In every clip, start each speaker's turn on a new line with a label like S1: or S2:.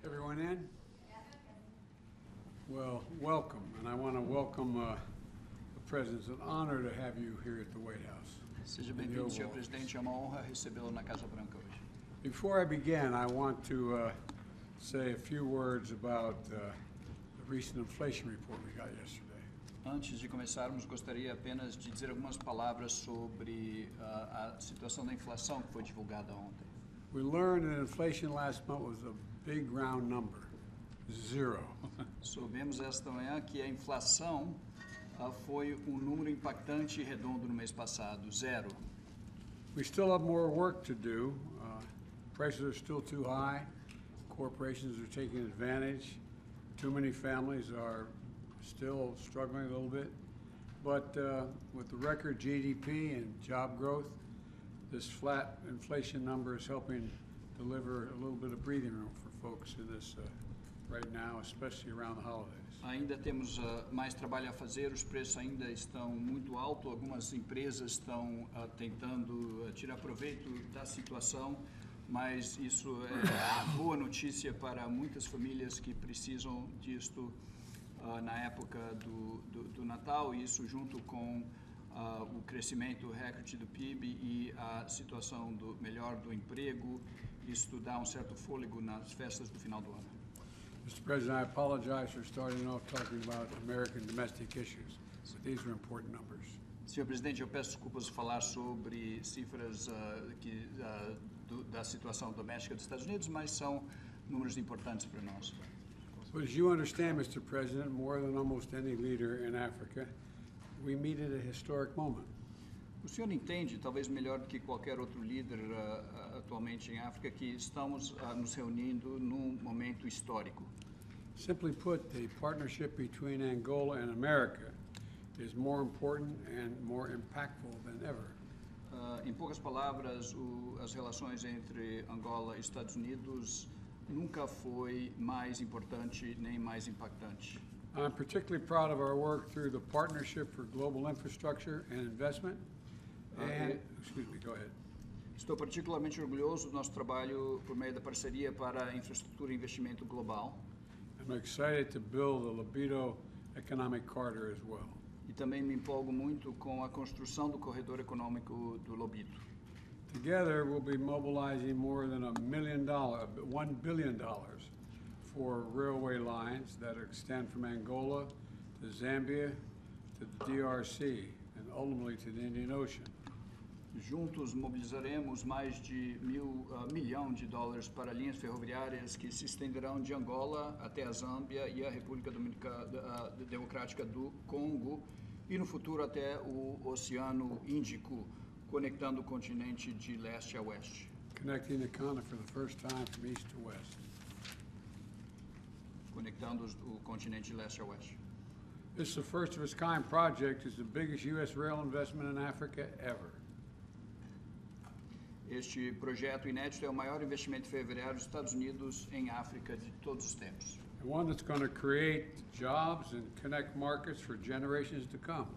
S1: Everyone in? Well, welcome, and I want to welcome the President. It's an honor to have you here at the White House.
S2: Seja bem-vindo, senhor presidente. É uma honra recebê-lo na Casa Branca hoje.
S1: Before I begin, I want to say a few words about the recent inflation report we got yesterday.
S2: Antes de começarmos, gostaria apenas de dizer algumas palavras sobre a situação da inflação que foi divulgada ontem.
S1: We learned that inflation last month was a big round number, 0.
S2: Soubemos esta manhã que a inflação foi um número impactante e redondo no mês passado, 0.
S1: We still have more work to do. Prices are still too high. Corporations are taking advantage. Too many families are still struggling a little bit. But with the record GDP and job growth, this flat inflation number is helping deliver a little bit of breathing room for folks in this right now, especially around the holidays.
S2: Ainda temos mais trabalho a fazer, os preços ainda estão muito altos, algumas empresas estão tentando tirar proveito da situação, mas isso é boa notícia para muitas famílias que precisam disto na época do Natal, e isso junto com o crescimento recorde do PIB e a situação melhor do emprego, isso dá um certo fôlego nas festas do final do ano.
S1: Mr. President, I apologize for starting off talking about American domestic issues, but these are important numbers.
S2: Senhor presidente, eu peço desculpas por falar sobre cifras da situação doméstica dos Estados Unidos, mas são números importantes para nós.
S1: But as you understand, Mr. President, more than almost any leader in Africa, we meet at a historic moment.
S2: O senhor entende, talvez melhor do que qualquer outro líder atualmente em África, que estamos nos reunindo num momento histórico.
S1: Simply put, the partnership between Angola and America is more important and more impactful than ever.
S2: Em poucas palavras, as relações entre Angola e Estados Unidos nunca foi mais importante nem mais impactante.
S1: I'm particularly proud of our work through the Partnership for Global Infrastructure and Investment. Excuse me, go ahead.
S2: Estou particularmente orgulhoso do nosso trabalho por meio da parceria para a infraestrutura e investimento global.
S1: I'm excited to build the Libido Economic Corridor as well.
S2: E também me empolgo muito com a construção do corredor econômico do Lobito.
S1: Together, we'll be mobilizing more than $1 billion for railway lines that extend from Angola to Zambia to the DRC and ultimately to the Indian Ocean.
S2: Juntos mobilizaremos mais de $1 milhão para linhas ferroviárias que se estenderão de Angola até a Zâmbia e a República Democrática do Congo e no futuro até o Oceano Índico, conectando o continente de leste a oeste.
S1: Connecting the continent for the first time from east to west.
S2: Conectando o continente de leste a oeste.
S1: This is the first of its kind project. It's the biggest U.S. rail investment in Africa ever.
S2: Este projeto inédito é o maior investimento ferroviário dos Estados Unidos em África de todos os tempos.
S1: And one that's going to create jobs and connect markets for generations to come.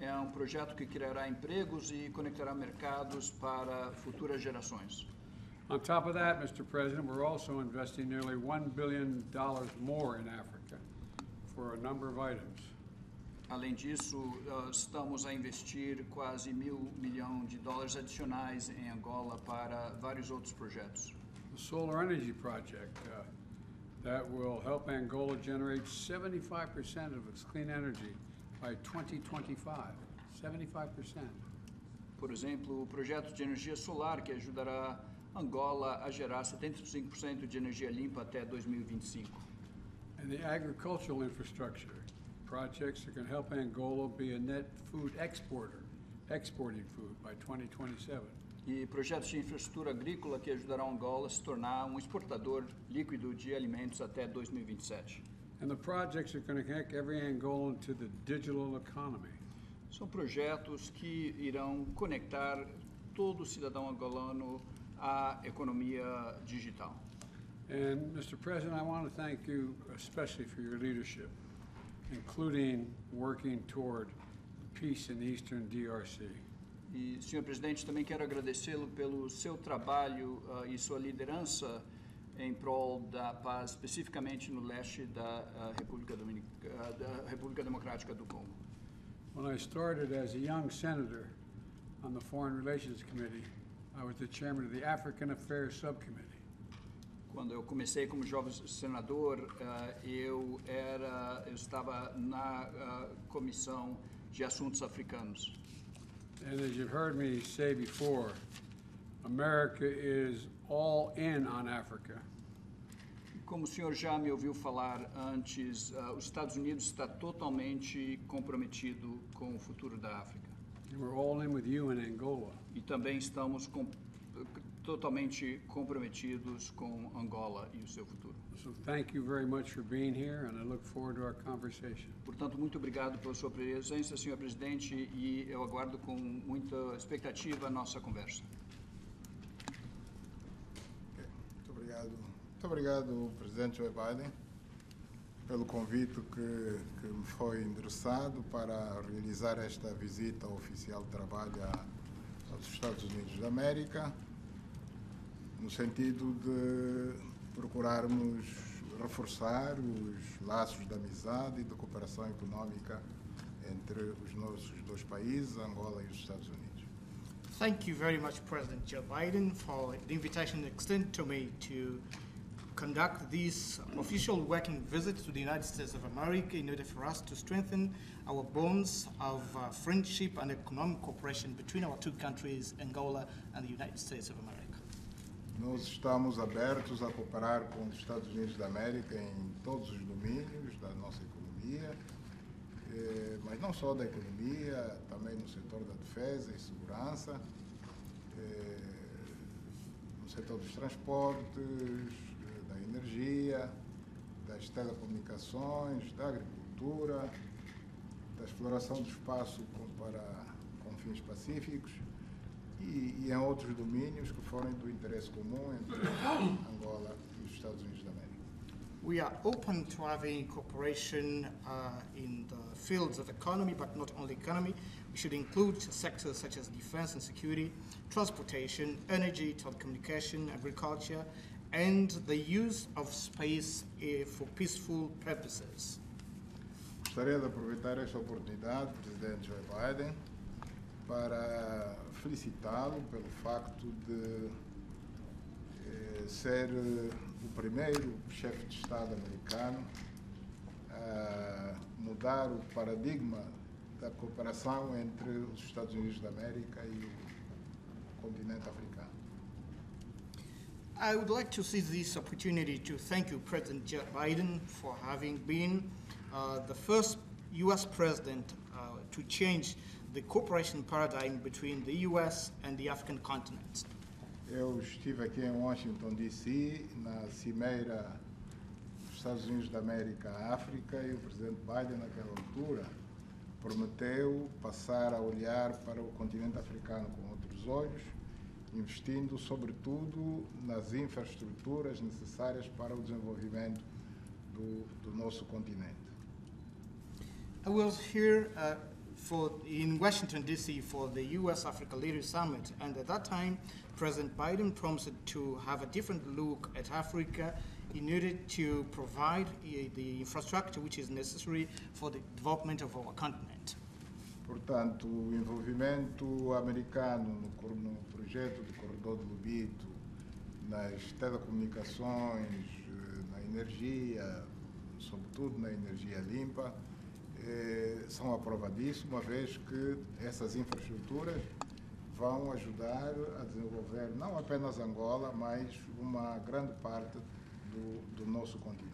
S2: É um projeto que criará empregos e conectará mercados para futuras gerações.
S1: On top of that, Mr. President, we're also investing nearly $1 billion more in Africa for a number of items.
S2: Além disso, estamos a investir quase $1 milhão adicionais em Angola para vários outros projetos.
S1: The solar energy project that will help Angola generate 75% of its clean energy by 2025. 75%.
S2: Por exemplo, o projeto de energia solar que ajudará Angola a gerar 75% de energia limpa até 2025.
S1: And the agricultural infrastructure projects that can help Angola be a net food exporter, exporting food by 2027.
S2: E projetos de infraestrutura agrícola que ajudarão Angola a se tornar um exportador líquido de alimentos até 2027.
S1: And the projects are going to connect every Angolan to the digital economy.
S2: São projetos que irão conectar todo cidadão angolano à economia digital.
S1: And Mr. President, I want to thank you especially for your leadership, including working toward peace in the Eastern DRC.
S2: E, senhor presidente, também quero agradecê-lo pelo seu trabalho e sua liderança em prol da paz, especificamente no leste da República Democrática do Congo.
S1: When I started as a young senator on the Foreign Relations Committee, I was the chairman of the African Affairs Subcommittee.
S2: Quando eu comecei como jovem senador, eu estava na comissão de assuntos africanos.
S1: And as you've heard me say before, America is all in on Africa.
S2: Como o senhor já me ouviu falar antes, os Estados Unidos está totalmente comprometido com o futuro da África.
S1: And we're all in with you in Angola.
S2: E também estamos totalmente comprometidos com Angola e o seu futuro.
S1: So thank you very much for being here, and I look forward to our conversation.
S2: Portanto, muito obrigado pela sua presença, senhor presidente, e eu aguardo com muita expectativa a nossa conversa.
S3: Muito obrigado, presidente Joe Biden, pelo convite que me foi endereçado para realizar esta visita oficial de trabalho aos Estados Unidos da América, no sentido de procurarmos reforçar os laços de amizade e de cooperação econômica entre os nossos dois países, Angola e os Estados Unidos.
S4: Thank you very much, President Joe Biden, for the invitation extended to me to conduct this official working visit to the United States of America in order for us to strengthen our bonds of friendship and economic cooperation between our two countries, Angola and the United States of America.
S3: Nós estamos abertos a cooperar com os Estados Unidos da América em todos os domínios da nossa economia, mas não só da economia, também no setor da defesa e segurança, no setor dos transportes, da energia, das telecomunicações, da agricultura, da exploração do espaço com fins pacíficos e em outros domínios que forem do interesse comum entre Angola e os Estados Unidos da América.
S4: We are open to having cooperation in the fields of economy, but not only economy. We should include sectors such as defense and security, transportation, energy, telecommunication, agriculture, and the use of space for peaceful purposes.
S3: Gostaria de aproveitar esta oportunidade, presidente Joe Biden, para felicitá-lo pelo facto de ser o primeiro chefe de Estado americano a mudar o paradigma da cooperação entre os Estados Unidos da América e o continente africano.
S4: I would like to seize this opportunity to thank you, President Joe Biden, for having been the first U.S. president to change the cooperation paradigm between the U.S. and the African continent.
S3: Eu estive aqui em Washington, D.C., na cimeira dos Estados Unidos da América à África, e o presidente Biden, naquela altura, prometeu passar a olhar para o continente africano com outros olhos, investindo, sobretudo, nas infraestruturas necessárias para o desenvolvimento do nosso continente.
S4: I was here in Washington, D.C. for the U.S.-Africa Leaders Summit, and at that time, President Biden promised to have a different look at Africa in order to provide the infrastructure which is necessary for the development of our continent.
S3: Portanto, o envolvimento americano no projeto do Corredor do Lobito, nas telecomunicações, na energia, sobretudo na energia limpa, são a prova disso, uma vez que essas infraestruturas vão ajudar a desenvolver não apenas Angola, mas uma grande parte do nosso continente.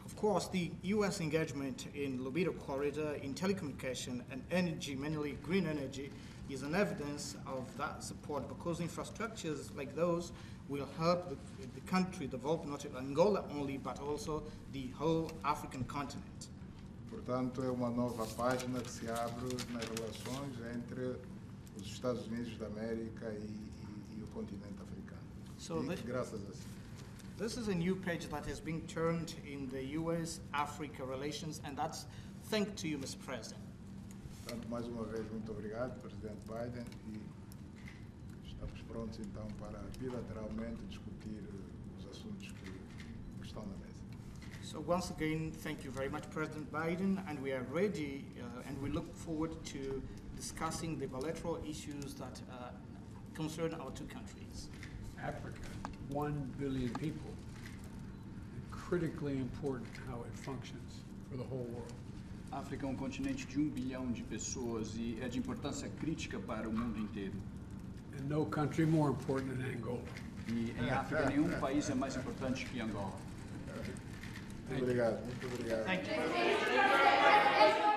S4: Of course, the U.S. engagement in Lobito Corridor, in telecommunication and energy, mainly green energy, is an evidence of that support, because infrastructures like those will help the country develop not Angola only, but also the whole African continent.
S3: Portanto, é uma nova página que se abre nas relações entre os Estados Unidos da América e o continente africano.
S4: So
S3: Graças a isso.
S4: This is a new page that has been turned in the U.S.-Africa relations, and that's thanks to you, Mr. President.
S3: Portanto, mais uma vez, muito obrigado, Presidente Biden, e estamos prontos prontos então para bilateralmente discutir os assuntos que estão na mesa.
S4: So once again, thank you very much, President Biden, and we are ready and we look forward to discussing the bilateral issues that concern our two countries.
S1: Africa, 1 billion people, critically important how it functions for the whole world.
S2: A África é um continente de 1 bilhão de pessoas e é de importância crítica para o mundo inteiro.
S1: And no country more important than Angola.
S2: E em África nenhum país é mais importante que Angola.
S3: Muito obrigado, muito obrigado.
S4: Thank you.